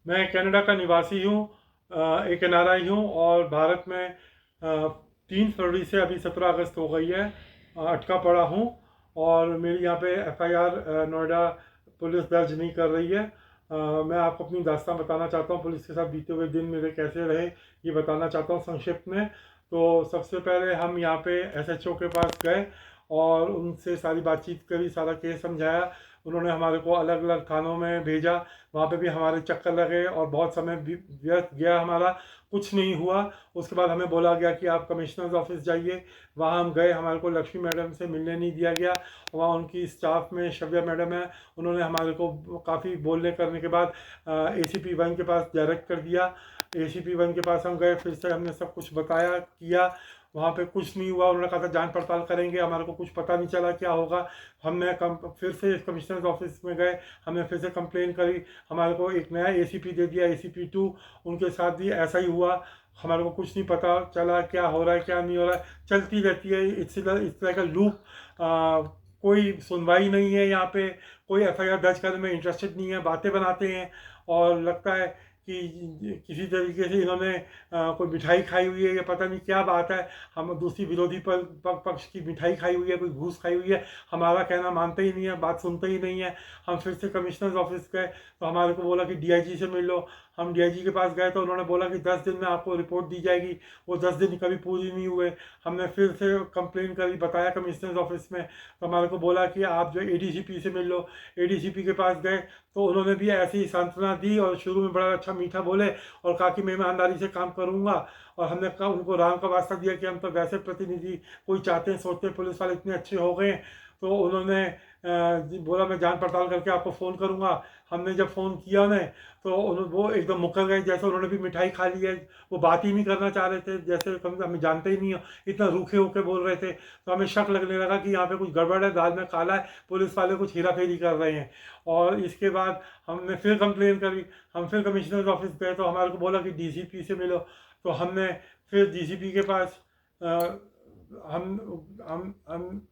मैं कनाडा का निवासी हूँ। एक एनआरआई हूँ और भारत में 3 फरवरी से अभी 17 अगस्त हो गई है, अटका पड़ा हूँ। और मेरी यहाँ पे एफआईआर नोएडा पुलिस दर्ज नहीं कर रही है। मैं आपको अपनी दास्तान बताना चाहता हूँ, पुलिस के साथ बीते हुए दिन मेरे कैसे रहे ये बताना चाहता हूँ संक्षिप्त में। तो सबसे पहले हम यहाँ पे एसएचओ के पास गए और उनसे सारी बातचीत करी, सारा केस समझाया। उन्होंने हमारे को अलग अलग थानों में भेजा, वहाँ पे भी हमारे चक्कर लगे और बहुत समय व्यर्थ गया हमारा, कुछ नहीं हुआ। उसके बाद हमें बोला गया कि आप कमिश्नर्स ऑफिस जाइए। वहाँ हम गए, हमारे को लक्ष्मी मैडम से मिलने नहीं दिया गया। वहाँ उनकी स्टाफ में श्रव्या मैडम है, उन्होंने हमारे को काफ़ी बोलने करने के बाद एसीपी 1 के पास डायरेक्ट कर दिया। एसीपी 1 के पास हम गए, फिर से हमने सब कुछ बताया किया, वहाँ पे कुछ नहीं हुआ। उन्होंने कहा था जांच पड़ताल करेंगे, हमारे को कुछ पता नहीं चला क्या होगा। हमने फिर से कमिश्नर ऑफिस में गए, हमने फिर से कंप्लेन करी, हमारे को एक नया एसीपी दे दिया, एसीपी 2। उनके साथ भी ऐसा ही हुआ, हमारे को कुछ नहीं पता चला क्या हो रहा है क्या नहीं हो रहा है। चलती रहती है इस तरह का लूप। कोई सुनवाई नहीं है यहाँ पे, कोई एफआईआर दर्ज करने में इंटरेस्टेड नहीं है, बातें बनाते हैं। और लगता है कि किसी तरीके से इन्होंने कोई मिठाई खाई हुई है, या पता नहीं क्या बात है। हम दूसरी विरोधी पक्ष की मिठाई खाई हुई है, कोई घूस खाई हुई है, हमारा कहना मानते ही नहीं है, बात सुनते ही नहीं है। हम फिर से कमिश्नर ऑफिस गए तो हमारे को बोला कि डीआईजी से मिल लो। हम डीआईजी के पास गए तो उन्होंने बोला कि 10 दिन में आपको रिपोर्ट दी जाएगी। वो 10 दिन कभी पूरी नहीं हुए। हमने फिर से कंप्लेन करी, बताया कमिश्नर ऑफिस में, तो हमारे को बोला कि आप जो एडीसीपी से मिल लो। एडीसीपी के पास गए तो उन्होंने भी ऐसी ही सांत्वना दी और शुरू में बड़ा अच्छा मीठा बोले और कहा कि मैं ईमानदारी से काम करूंगा। और हमने कहा, उनको राम का वास्ता दिया कि हम तो वैसे प्रतिनिधि कोई चाहते हैं, सोचते हैं पुलिस वाले इतने अच्छे हो गए हैं। तो उन्होंने बोला मैं जांच पड़ताल करके आपको फ़ोन करूंगा। हमने जब फ़ोन किया उन्हें तो वो एकदम मुकर गए, जैसे उन्होंने भी मिठाई खा ली है। वो बात ही नहीं करना चाह रहे थे, जैसे कम हमें जानते ही नहीं हो, इतना रूखे होके बोल रहे थे। तो हमें शक लगने लगा कि यहाँ पे कुछ गड़बड़ है, दाल में काला है, पुलिस वाले कुछ हेरा फेरी कर रहे हैं। और इसके बाद हमने फिर कंप्लेन करी। हम फिर कमिश्नर ऑफिस गए तो हमारे को बोला कि डीसीपी से मिलो। तो हमने फिर डीसीपी के पास अ, हम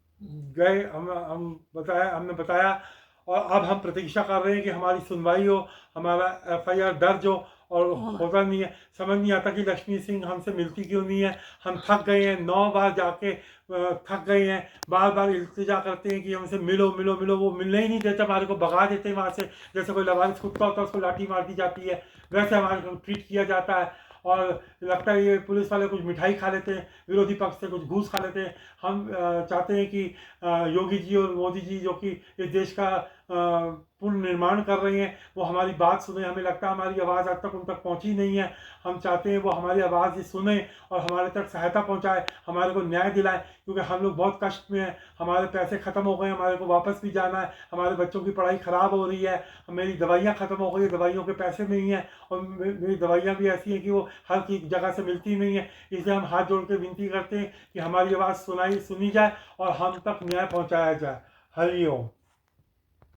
गए, हमने बताया। और अब हम प्रतीक्षा कर रहे हैं कि हमारी सुनवाई हो, हमारा एफआईआर दर्ज हो, और होता नहीं है। समझ नहीं आता कि लक्ष्मी सिंह हमसे मिलती क्यों नहीं है। हम थक गए हैं, 9 बार जाके थक गए हैं। बार बार इल्तिजा करते हैं कि हमसे मिलो मिलो मिलो, वो मिलने ही नहीं देते, हमारे को भगा देते हैं वहाँ से। जैसे कोई लवारिस कुत्ता होता है, उसको लाठी मार दी जाती है, वैसे हमारे को ट्रीट किया जाता है। और लगता है ये पुलिस वाले कुछ मिठाई खा लेते हैं, विरोधी पक्ष से कुछ घूस खा लेते हैं। हम चाहते हैं कि योगी जी और मोदी जी, जो कि इस देश का पुनर्निर्माण कर रहे हैं, वो हमारी बात सुने। हमें लगता है हमारी आवाज़ आज तक उन तक पहुंची नहीं है। हम चाहते हैं वो हमारी आवाज़ ही सुने और हमारे तक सहायता पहुंचाए, हमारे को न्याय दिलाए, क्योंकि हम लोग बहुत कष्ट में हैं। हमारे पैसे ख़त्म हो गए, हमारे को वापस भी जाना है, हमारे बच्चों की पढ़ाई ख़राब हो रही है, मेरी दवाइयाँ ख़त्म हो गई, दवाइयों के पैसे नहीं हैं। और मेरी दवाइयाँ भी ऐसी हैं कि वो हर की जगह से मिलती नहीं है। इसलिए हम हाथ जोड़ के विनती करते हैं कि हमारी आवाज़ सुनी जाए और हम तक न्याय पहुँचाया जाए। हरि ओम।